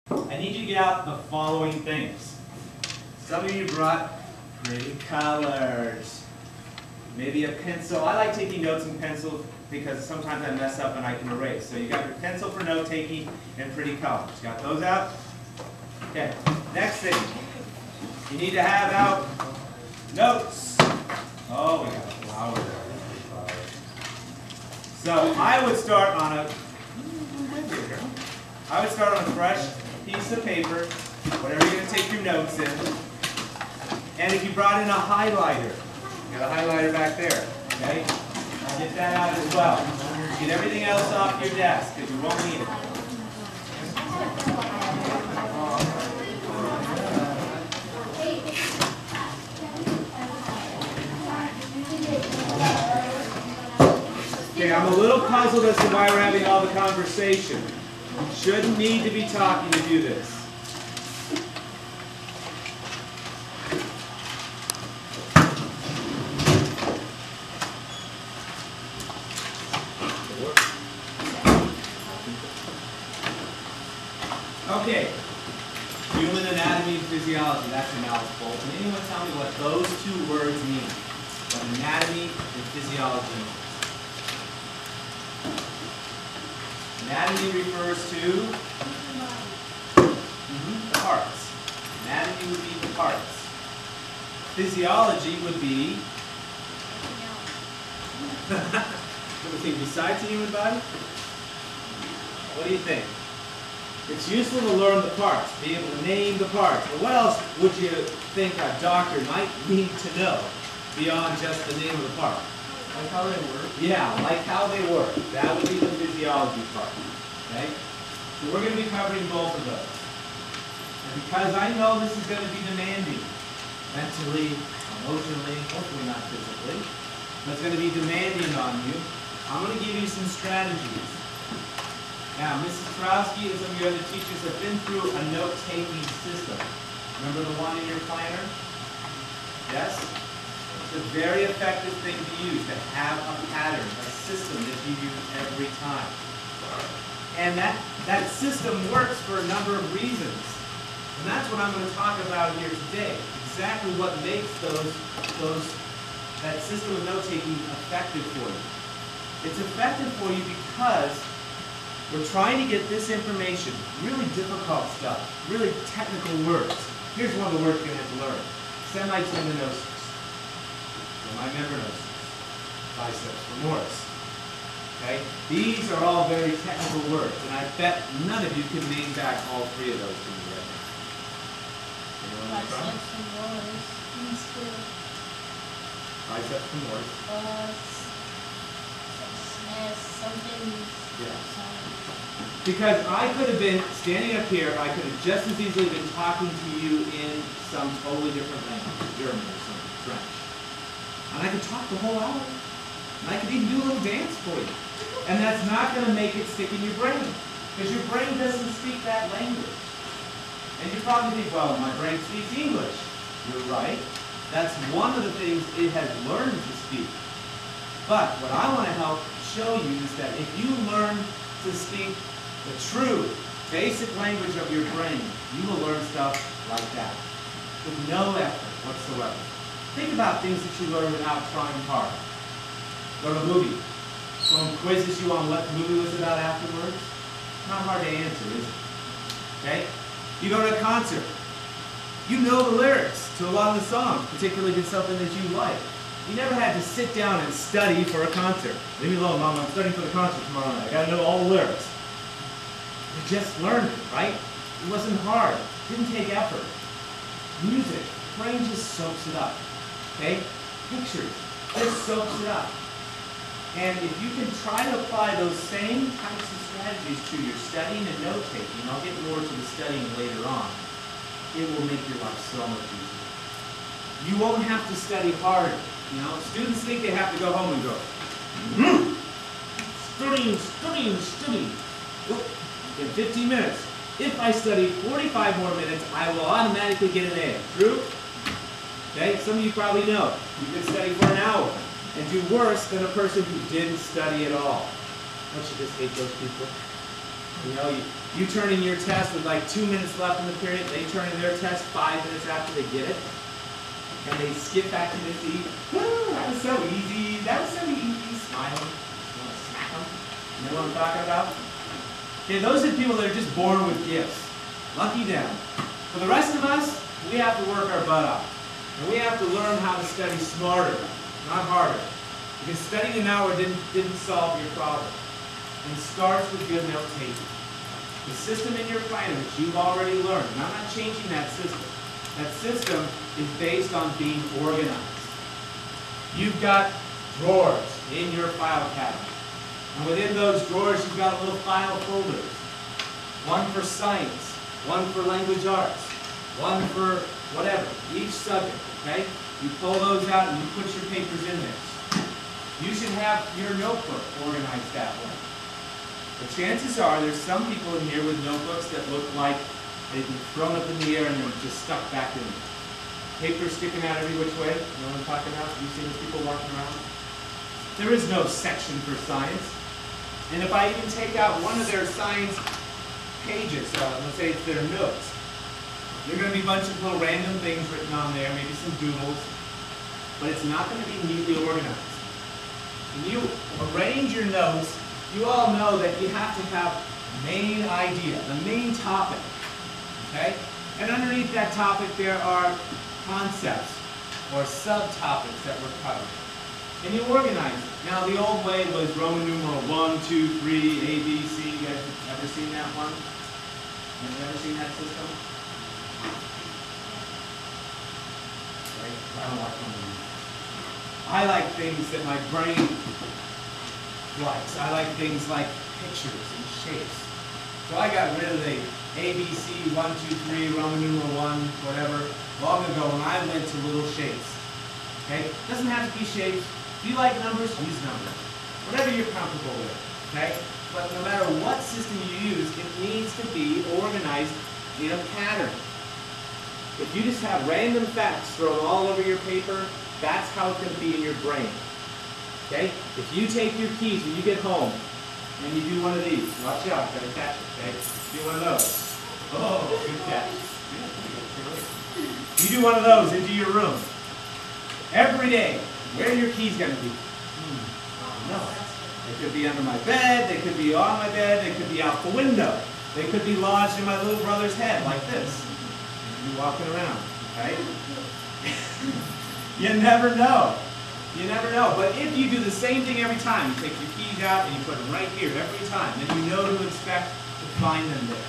I need you to get out the following things. Some of you brought pretty colors. Maybe a pencil. I like taking notes in pencil because sometimes I mess up and I can erase. So you got your pencil for note taking and pretty colors. Got those out? Okay. Next thing. You need to have out notes. Oh, we got a flower there. So I would start on a fresh piece of paper, whatever you're going to take your notes in. And if you brought in a highlighter, you got a highlighter back there, okay? Get that out as well. Get everything else off your desk because you won't need it. Okay, I'm a little puzzled as to why we're having all the conversation. You shouldn't need to be talking to do this. Okay, human anatomy and physiology, that's a mouthful. Can anyone tell me what those two words mean? What anatomy and physiology mean? Anatomy refers to the parts. Anatomy would be the parts. Physiology would be everything besides the human body? What do you think? It's useful to learn the parts, be able to name the parts. But what else would you think a doctor might need to know beyond just the name of the part? Like how they work? Yeah, like how they work. That would be the physiology part. Okay? So we're going to be covering both of those. And because I know this is going to be demanding, mentally, emotionally, hopefully not physically, but it's going to be demanding on you, I'm going to give you some strategies. Now, Mrs. Krowski and some of your other teachers have been through a note-taking system. Remember the one in your planner? Yes? It's a very effective thing to use, to have a pattern, a system that you use every time. And that system works for a number of reasons. And that's what I'm going to talk about here today. Exactly what makes that system of note-taking effective for you. It's effective for you because we're trying to get this information, really difficult stuff, really technical words. Here's one of the words you're going to have to learn. Semitendinosus. My membranosus, biceps femoris. Okay? These are all very technical words, and I bet none of you can name back all three of those to me right now. Anyone want to try? Biceps femoris. Yeah. Because I could have been standing up here, I could have just as easily been talking to you in some totally different language, German or something, French. And I could talk the whole hour. And I could even do a little dance for you. And that's not going to make it stick in your brain. Because your brain doesn't speak that language. And you probably think, well, my brain speaks English. You're right. That's one of the things it has learned to speak. But what I want to help show you is that if you learn to speak the true, basic language of your brain, you will learn stuff like that. With no effort whatsoever. Think about things that you learn without trying hard. Go to a movie. Someone quizzes you on what the movie was about afterwards. Not hard to answer, is it? Okay? You go to a concert. You know the lyrics to a lot of the songs, particularly if it's something that you like. You never had to sit down and study for a concert. Leave me alone, Mom. I'm studying for the concert tomorrow night. I got to know all the lyrics. You just learned it, right? It wasn't hard. It didn't take effort. Music, the brain just soaks it up. Okay? Pictures, just soaks it up. And if you can try to apply those same types of strategies to your studying and note-taking, I'll get more to the studying later on, it will make your life so much easier. You won't have to study hard. You know, students think they have to go home and go, studying. In 15 minutes. If I study 45 more minutes, I will automatically get an A. True? Okay, some of you probably know. You can study for an hour and do worse than a person who didn't study at all. Don't you just hate those people? You know, you turn in your test with like 2 minutes left in the period. They turn in their test 5 minutes after they get it. And they skip back to the seat. Woo, that was so easy. That was so easy. Smiling. You want to smack them? You know what I'm talking about? Okay, those are people that are just born with gifts. Lucky them. For the rest of us, we have to work our butt off. And we have to learn how to study smarter, not harder. Because studying an hour didn't solve your problem. And it starts with good note-taking. The system in your planner, which you've already learned, and I'm not changing that system. That system is based on being organized. You've got drawers in your file cabinet. And within those drawers, you've got little file folders. One for science, one for language arts, one for whatever, each subject, okay? You pull those out and you put your papers in there. You should have your notebook organized that way. But chances are there's some people in here with notebooks that look like they've been thrown up in the air and they're just stuck back in there. Paper sticking out every which way. You know what I'm talking about? You see those people walking around? There is no section for science. And if I even take out one of their science pages, let's say it's their notes, there are going to be a bunch of little random things written on there, maybe some doodles, but it's not going to be neatly organized. When you arrange your notes, you all know that you have to have the main idea, the main topic, okay? And underneath that topic there are concepts or subtopics that we're covering. And you organize it. Now the old way was Roman numeral 1, 2, 3, A, B, C. You guys have ever seen that one? Have you ever seen that system? Right? I don't like Roman numerals. I like things that my brain likes. I like things like pictures and shapes. So I got rid of the A, B, C, 1, 2, 3, Roman numeral 1, whatever, long ago when I went to little shapes. Okay? It doesn't have to be shapes. If you like numbers, use numbers. Whatever you're comfortable with. Okay? But no matter what system you use, it needs to be organized in a pattern. If you just have random facts thrown all over your paper, that's how it's going to be in your brain. Okay? If you take your keys when you get home and you do one of these, watch out, gotta catch it, okay? Do one of those. Oh, good catch. You do one of those into your room. Every day, where are your keys going to be? No. They could be under my bed, they could be on my bed, they could be out the window. They could be lodged in my little brother's head, like this. You're walking around, okay? You never know. You never know. But if you do the same thing every time, you take your keys out and you put them right here every time, then you know to expect to find them there.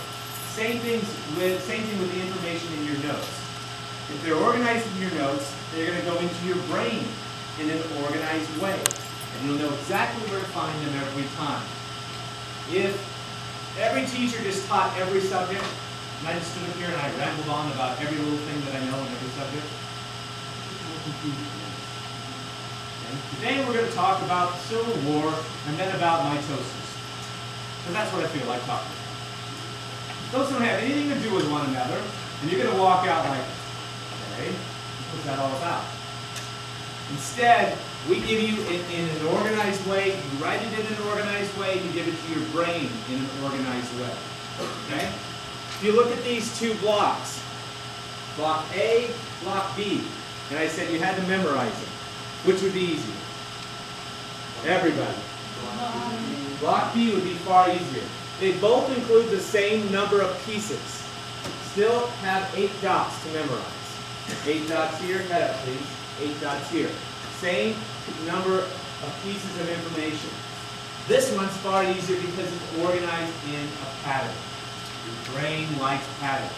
Same thing with the information in your notes. If they're organized in your notes, they're going to go into your brain in an organized way. And you'll know exactly where to find them every time. If every teacher just taught every subject, and I just stood up here and I rambled on about every little thing that I know in every subject, today we're going to talk about the Civil War and then about mitosis. Because that's what I feel like talking about. Those don't have anything to do with one another, and you're going to walk out like, okay, what's that all about? Instead, we give you it in an organized way, you write it in an organized way, and you give it to your brain in an organized way. Okay? If you look at these two blocks, block A, block B, and I said you had to memorize it. Which would be easier? Everybody. Block B would be far easier. They both include the same number of pieces. Still have 8 dots to memorize. 8 dots here, head up please. 8 dots here. Same number of pieces of information. This one's far easier because it's organized in a pattern. Your brain likes patterns.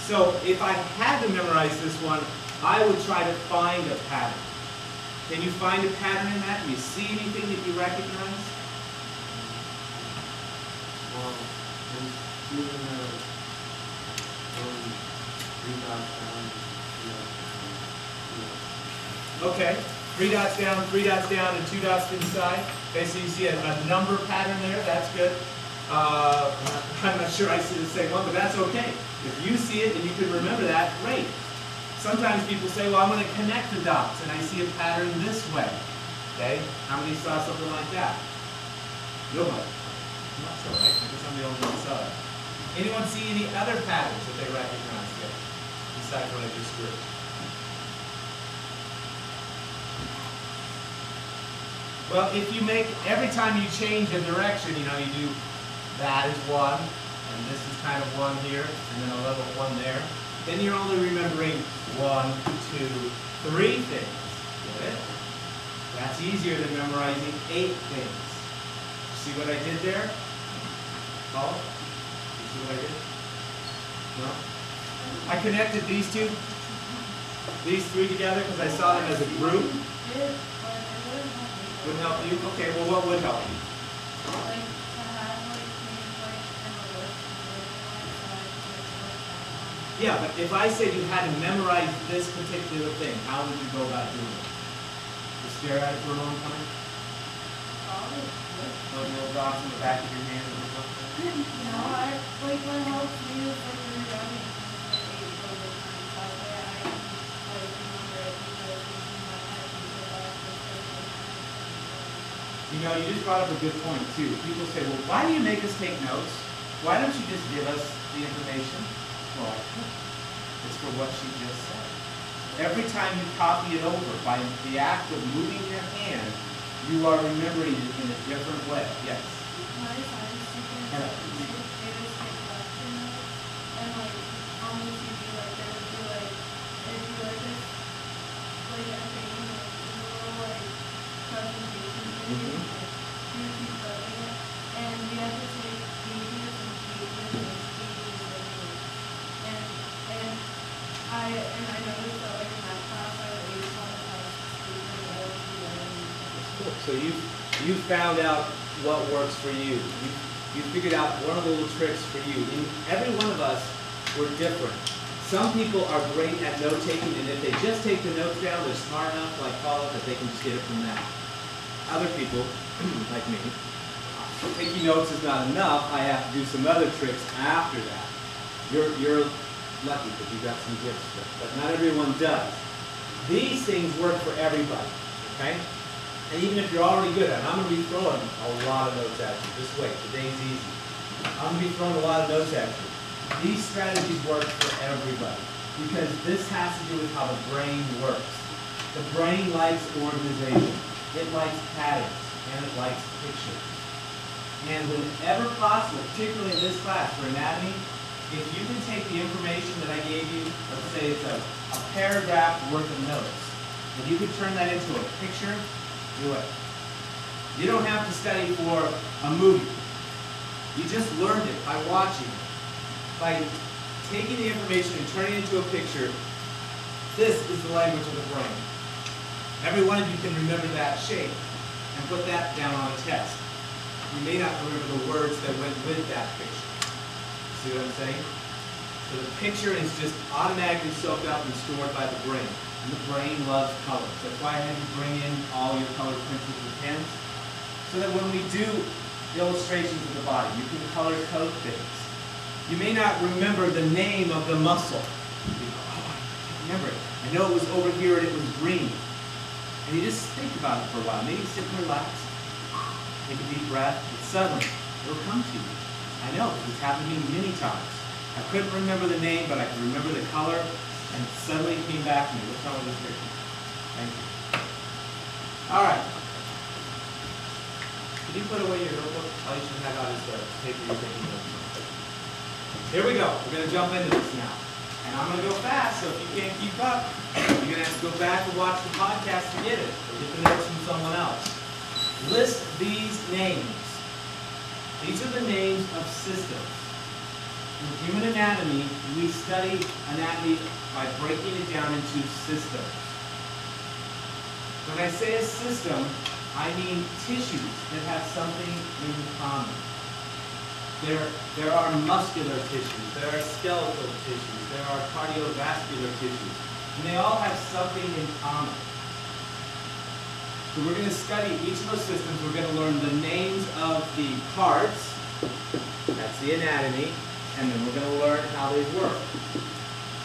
So if I had to memorize this one, I would try to find a pattern. Can you find a pattern in that? Can you see anything that you recognize? Well, doing 3 dots down, Okay, 3 dots down, 3 dots down, and 2 dots to the side. Okay, so you see a number pattern there. That's good. I'm not sure I see the same one, but that's okay. If you see it and you can remember that, great. Sometimes people say, well, I'm going to connect the dots, and I see a pattern this way. Okay? How many saw something like that? Nobody. That's all right. I guess I'm the only one that saw that. Anyone see any other patterns that they recognize yet, besides what I just drew? Well, if you make, every time you change a direction, you know, you do that is one, and this is kind of one here, and then a little one there. Then you're only remembering 1, 2, 3 things. Get it? That's easier than memorizing 8 things. See what I did there? Paul? You see what I did? No? I connected these 3 together because I saw them as a group. Would help you? Okay, well what would help you? Yeah, but if I said you had to memorize this particular thing, how would you go about doing it? Just stare at it for a long time? Those little dots in the back of your hand or something? No, what helps me is like rewriting like 8 over time. So that way I can like remember it because it's in my head because I You know, you just brought up a good point too. People say, well, why do you make us take notes? Why don't you just give us the information? Well, I could. It's for what she just said. Every time you copy it over, by the act of moving your hand, you are remembering it in a different way. Yes? My science teacher, they just take lecture notes, and like on the TV, like they would be like, if you like this, like a thing, like a little like presentation thing, like you keep writing it, and we have to take pages and pages and pages and I noticed that like in that class I would use all the tests because I would be writing. Cool. So you found out what works for you. You figured out one of the little tricks for you. And every one of us, we're different. Some people are great at note taking, and if they just take the notes down, they're smart enough, like Paula, that they can just get it from that. Other people, like me, taking notes is not enough. I have to do some other tricks after that. You're lucky because you've got some gifts, but not everyone does. These things work for everybody, okay? And even if you're already good at it, I'm going to be throwing a lot of notes at you. Just wait, today's easy. I'm going to be throwing a lot of notes at you. These strategies work for everybody because this has to do with how the brain works. The brain likes organization. It likes patterns, and it likes pictures. And whenever possible, particularly in this class for anatomy, if you can take the information that I gave you, let's say it's a paragraph worth of notes, and you can turn that into a picture, do it. You don't have to study for a movie. You just learned it by watching it. By taking the information and turning it into a picture, this is the language of the brain. Every one of you can remember that shape and put that down on a test. You may not remember the words that went with that picture. See what I'm saying? So the picture is just automatically soaked up and stored by the brain. And the brain loves colors. That's why I had you bring in all your colored pencils and pens. So that when we do illustrations of the body, you can color code things. You may not remember the name of the muscle. You go, oh, I can't remember it. I know it was over here and it was green. And you just think about it for a while. Maybe sit and relax. Take a deep breath. And suddenly, it'll come to you. I know, it's happened to me many times. I couldn't remember the name, but I could remember the color, and it suddenly came back to me. What's wrong with this picture? Thank you. All right. Can you put away your notebook? All you should have out is the paper you're taking notes on. Here we go. We're going to jump into this now. And I'm going to go fast, so if you can't keep up, you're going to have to go back and watch the podcast to get it, or get the notes from someone else. List these names. These are the names of systems. In human anatomy, we study anatomy by breaking it down into systems. When I say a system, I mean tissues that have something in common. There are muscular tissues, there are skeletal tissues, there are cardiovascular tissues, and they all have something in common. So we're going to study each of those systems. We're going to learn the names of the parts, that's the anatomy, and then we're going to learn how they work.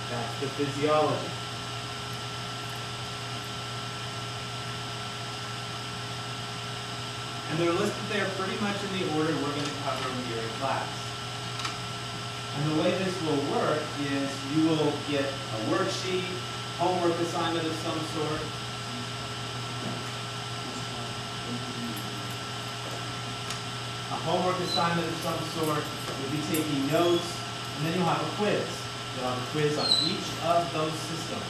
That's the physiology. And And they're listed there pretty much in the order we're going to cover them here in class. And the way this will work is you will get a worksheet, homework assignment of some sort. A homework assignment of some sort. You'll be taking notes, and then you'll have a quiz. You'll have a quiz on each of those systems.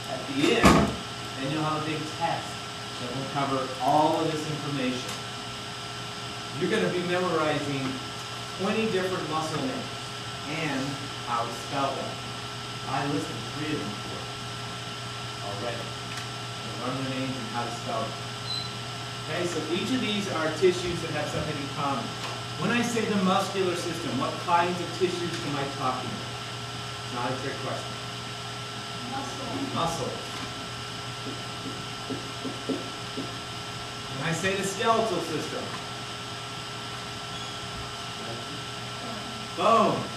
At the end, then you'll have a big test that will cover all of this information. You're going to be memorizing 20 different muscle names and how to spell them. I listed 3 of them for you already. You'll learn their names and how to spell them. Okay, so each of these are tissues that have something in common. When I say the muscular system, what kinds of tissues am I talking about? It's not a trick question. Muscles. When I say the skeletal system, bones.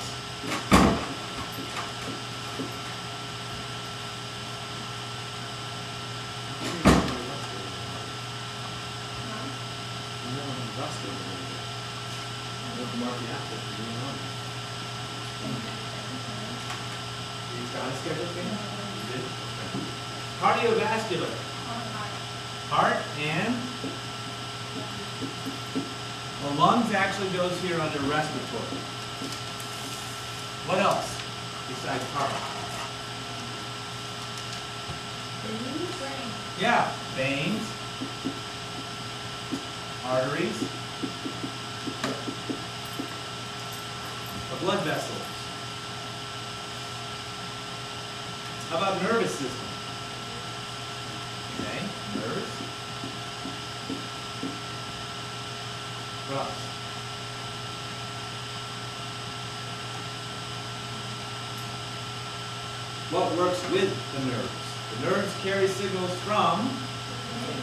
Cardiovascular. Heart and the lungs actually goes here under respiratory. What else besides heart? Yeah, veins, arteries, the blood vessels. How about nervous system? Okay, nerves. What else? What works with the nerves? The nerves carry signals from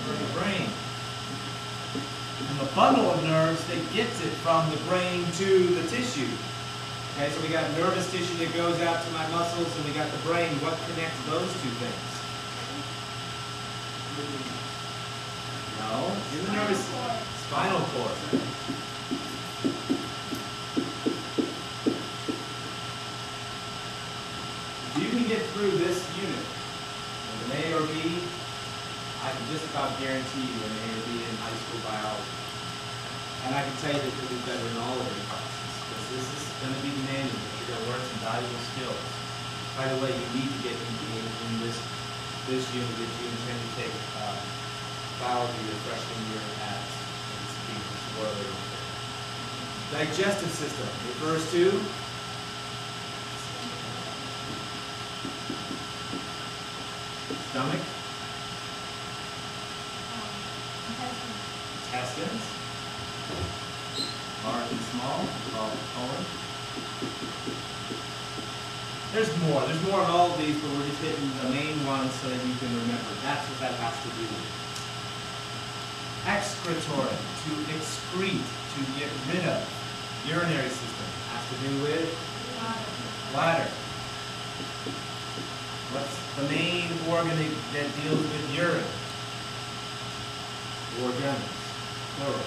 the brain. And the bundle of nerves that gets it from the brain to the tissue. Okay, so we got nervous tissue that goes out to my muscles, and we got the brain. What connects those two things? No, in the nervous spinal cord. If you can get through this unit with an A or B, I can just about guarantee you an A or B in high school biology. And I can tell you that you'll be better in all of your classes. Because this is going to be demanding, but you're going to learn some valuable skills. By the way, you need to get in this unit if you intend to take biology your freshman year at spoiler. Digestive system refers to stomach, intestines, large and small, called colon. There's more in all of these, but we're just hitting the main ones so that you can remember. That's what that has to do with. Excretory, to excrete, to get rid of. Urinary system has to do with bladder. What's the main organ that deals with urine? Organs, plural.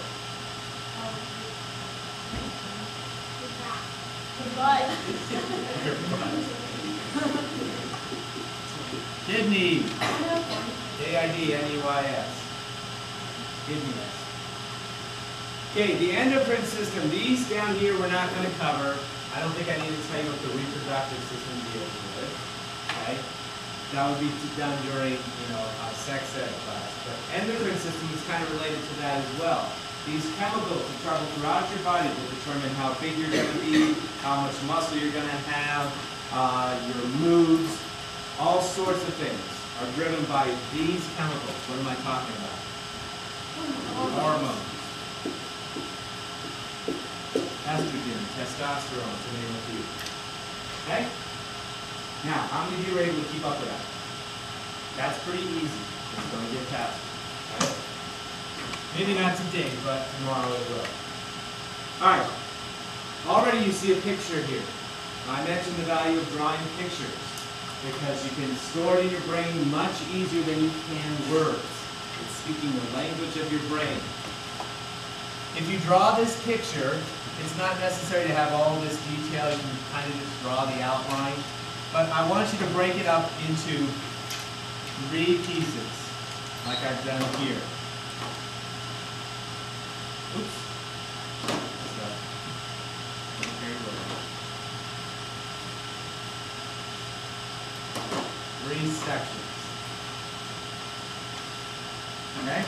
Your butt. Kidney. K-I-D-N-E-Y-S. Kidneys. Okay, the endocrine system, these down here we're not going to cover. I don't think I need to tell you what the reproductive system deals with. Okay? That would be done during, sex ed class. But endocrine system is kind of related to that as well. These chemicals that travel throughout your body will determine how big you're going to be, how much muscle you're going to have, your moods, all sorts of things are driven by these chemicals. What am I talking about? Hormones. Estrogen, testosterone, to name a few. Okay? Now, how many of you are able to keep up with that? That's pretty easy. It's going to get past it. Right? Maybe not today, but tomorrow it will. Alright. Already you see a picture here. I mentioned the value of drawing pictures because you can store it in your brain much easier than you can words. It's speaking the language of your brain. If you draw this picture, it's not necessary to have all this detail. You can kind of just draw the outline. But I want you to break it up into 3 pieces, like I've done here. Oops. Okay, 3 sections. Okay?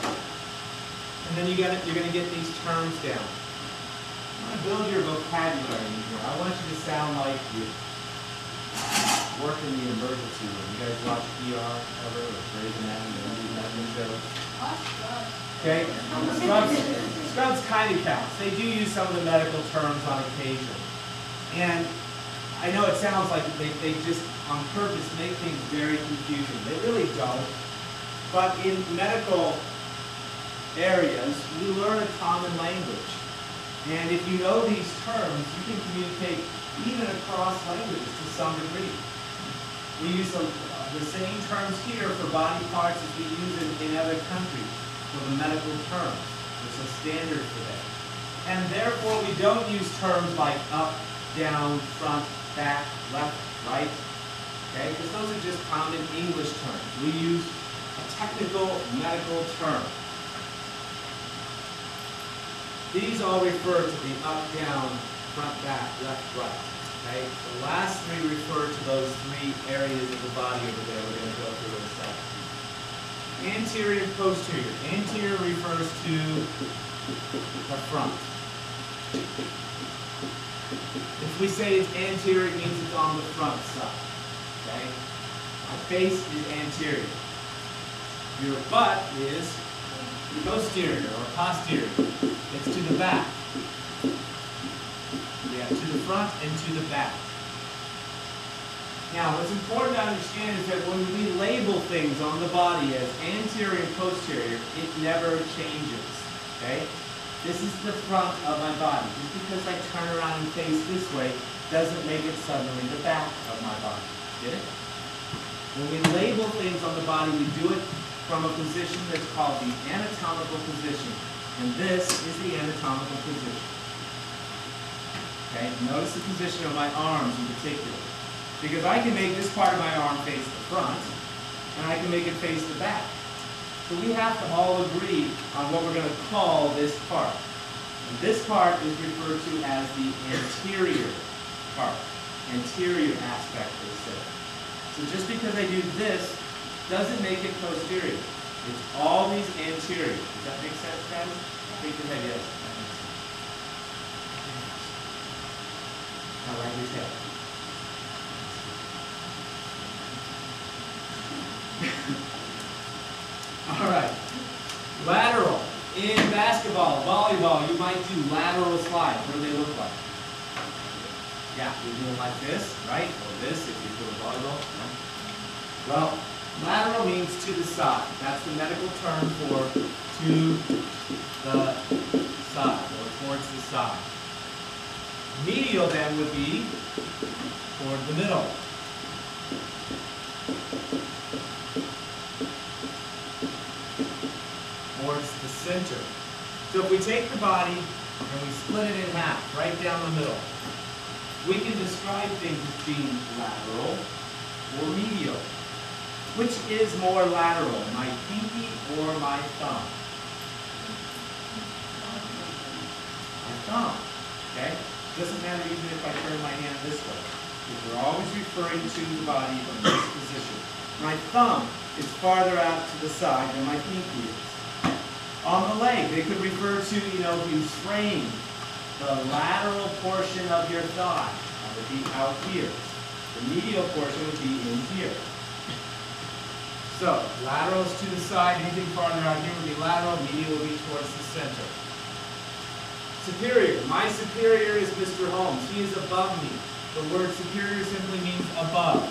And then you're gonna get these terms down. I'm gonna build your vocabulary in here. I want you to sound like you work in the emergency room. You guys watch ER ever, or Grey's Anatomy shows? Okay? Scrubs kind of counts. They do use some of the medical terms on occasion. And I know it sounds like they just on purpose make things very confusing. They really don't. But in medical areas, we learn a common language. And if you know these terms, you can communicate even across languages to some degree. We use the same terms here for body parts as we use in other countries for the medical terms. There's a standard for that. And therefore, we don't use terms like up, down, front, back, left, right. Okay? Because those are just common English terms. We use a technical medical term. These all refer to the up, down, front, back, left, right. Okay? The last 3 refer to those 3 areas of the body over there we're going to go through in a second. Anterior, posterior. Anterior refers to the front. If we say it's anterior, it means it's on the front side. Okay? My face is anterior. Your butt is posterior or posterior. It's to the back. Yeah, to the front and to the back. Now, what's important to understand is that when we label things on the body as anterior and posterior, it never changes. Okay? This is the front of my body. Just because I turn around and face this way doesn't make it suddenly the back of my body. Get it? When we label things on the body, we do it from a position that's called the anatomical position. And this is the anatomical position. Okay? Notice the position of my arms in particular. Because I can make this part of my arm face the front, and I can make it face the back. So we have to all agree on what we're going to call this part. And this part is referred to as the anterior part. Anterior aspect of the cell. So just because I do this doesn't make it posterior. It's always anterior. Does that make sense, guys? Think your head, yes. That makes sense. Now wag your tail. All right. Lateral. In basketball, volleyball, you might do lateral slides. What do they look like? Yeah, you're doing like this, right? Or this if you're doing volleyball. No? Well, lateral means to the side. That's the medical term for to the side, or towards the side. Medial then would be toward the middle. Towards the center. So if we take the body and we split it in half, right down the middle, we can describe things as being lateral or medial. Which is more lateral, my pinky or my thumb? My thumb. Okay? Doesn't matter even if I turn my hand this way. Because we're always referring to the body from this position. My thumb is farther out to the side than my pinky is. On the leg, they could refer to, if you sprain the lateral portion of your thigh. That would be out here. The medial portion would be in here. So, lateral is to the side, anything farther out here would be lateral, medial would be towards the center. Superior. My superior is Mr. Holmes. He is above me. The word superior simply means above.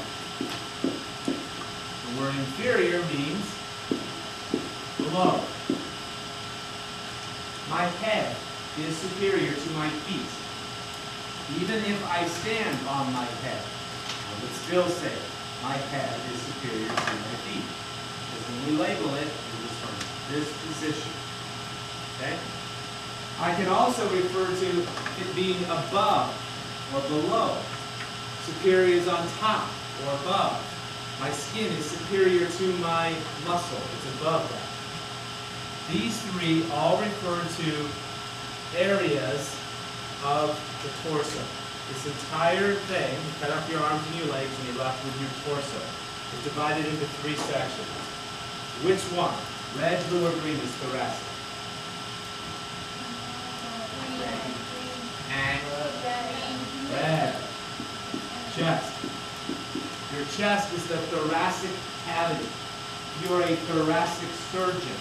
The word inferior means below. My head is superior to my feet. Even if I stand on my head, I would still say my head is superior to my feet. Because when we label it, it is from this position. Okay? I can also refer to it being above or below. Superior is on top or above. My skin is superior to my muscle. It's above that. These three all refer to areas of the torso. This entire thing, you cut off your arms and your legs and you're left with your torso, is divided into three sections. Which one? Red, blue, or green is thoracic? And red. Chest. Your chest is the thoracic cavity. You're a thoracic surgeon.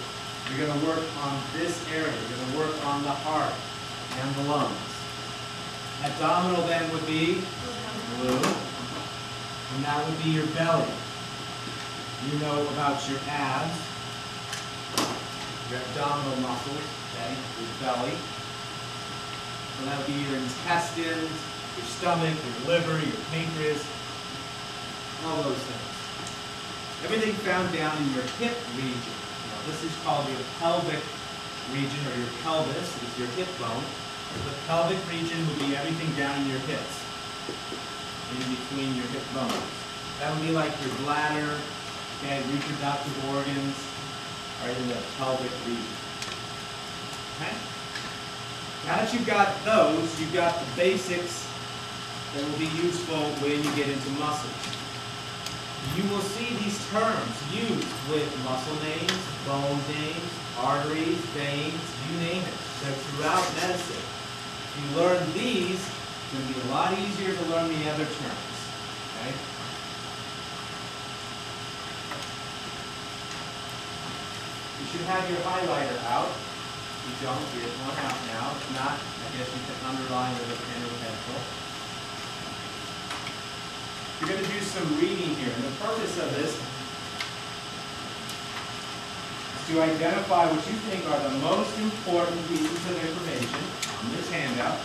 You're going to work on this area. You're going to work on the heart and the lungs. Abdominal then would be blue, and that would be your belly. You know about your abs, your abdominal muscles, okay, your belly. So that would be your intestines, your stomach, your liver, your pancreas, all those things. Everything found down in your hip region. Now, this is called your pelvic region, or your pelvis is your hip bone. The pelvic region would be everything down in your hips, in between your hip bones. That would be like your bladder, okay, reproductive organs are in the pelvic region. Okay? Now that you've got those, you've got the basics that will be useful when you get into muscles. You will see these terms used with muscle names, bone names, arteries, veins, you name it. They're throughout medicine. If you learn these, it's going to be a lot easier to learn the other terms. Okay? You should have your highlighter out. If you don't, get one out now. If not, I guess you can underline with a pen or pencil. You're going to do some reading here, and the purpose of this is to identify what you think are the most important pieces of information on this handout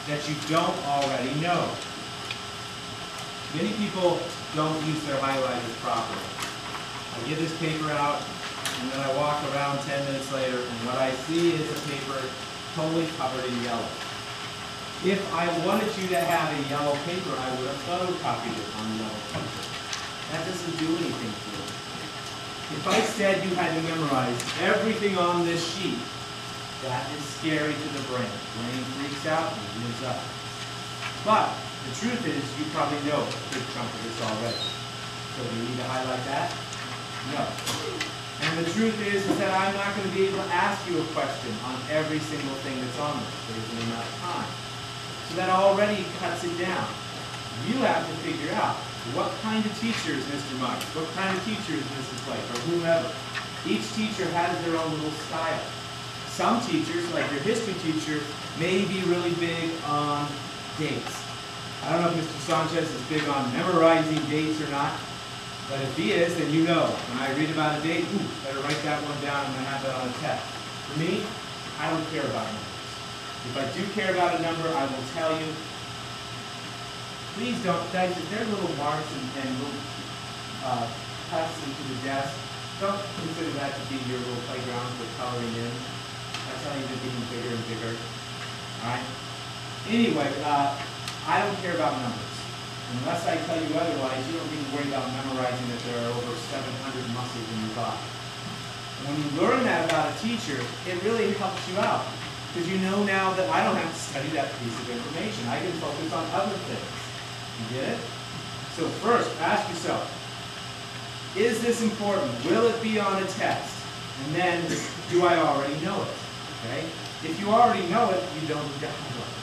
that you don't already know. Many people don't use their highlighters properly. I give this paper out, and then I walk around 10 minutes later, and what I see is a paper totally covered in yellow. If I wanted you to have a yellow paper, I would have photocopied it on yellow paper. That doesn't do anything for you. If I said you had to memorize everything on this sheet, that is scary to the brain. The brain freaks out and gives up. But the truth is, you probably know a big chunk of this already. So do you need to highlight that? No. And the truth is that I'm not going to be able to ask you a question on every single thing that's on this. There's an amount of time. So that already cuts it down. You have to figure out what kind of teacher is Mr. Muggs, what kind of teacher is Mrs. Blake, or whomever. Each teacher has their own little style. Some teachers, like your history teacher, may be really big on dates. I don't know if Mr. Sanchez is big on memorizing dates or not, but if he is, then you know. When I read about a date, better write that one down. I'm going to have that on a test. For me, I don't care about numbers. If I do care about a number, I will tell you. Please don't, guys, if there are little marks and little cuts into the desk, don't consider that to be your little playground for coloring in. That's how you're getting bigger and bigger. Alright? Anyway, I don't care about numbers. Unless I tell you otherwise, you don't need to worry about memorizing that there are over 700 muscles in your body. And when you learn that about a teacher, it really helps you out. Because you know now that I don't have to study that piece of information. I can focus on other things. You get it? So first, ask yourself, is this important? Will it be on a test? And then, do I already know it? Okay? If you already know it, you don't need to highlight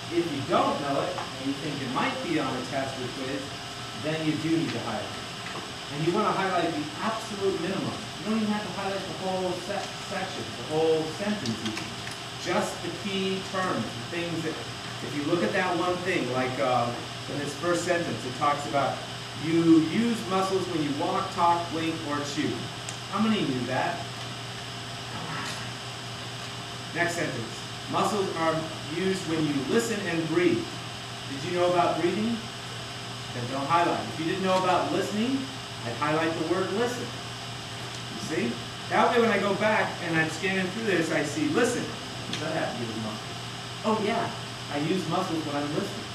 it. If you don't know it, and you think it might be on a test or quiz, then you do need to highlight it. And you want to highlight the absolute minimum. You don't even have to highlight the whole section, the whole sentence even. Just the key terms, the things that, if you look at that one thing, like in this first sentence, it talks about you use muscles when you walk, talk, blink, or chew. How many knew that? Next sentence. Muscles are used when you listen and breathe. Did you know about breathing? Then don't highlight. If you didn't know about listening, I'd highlight the word listen. You see? That way when I go back and I'm scanning through this, I see, listen, what does that have to do with muscles? Oh yeah, I use muscles when I'm listening.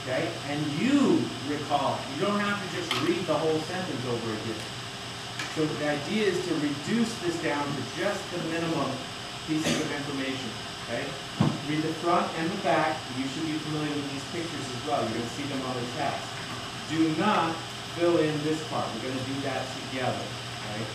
Okay? And you recall, you don't have to just read the whole sentence over again. So the idea is to reduce this down to just the minimum pieces of information. Okay? Read the front and the back. You should be familiar with these pictures as well. You're going to see them on the text. Do not fill in this part. We're going to do that together. Okay?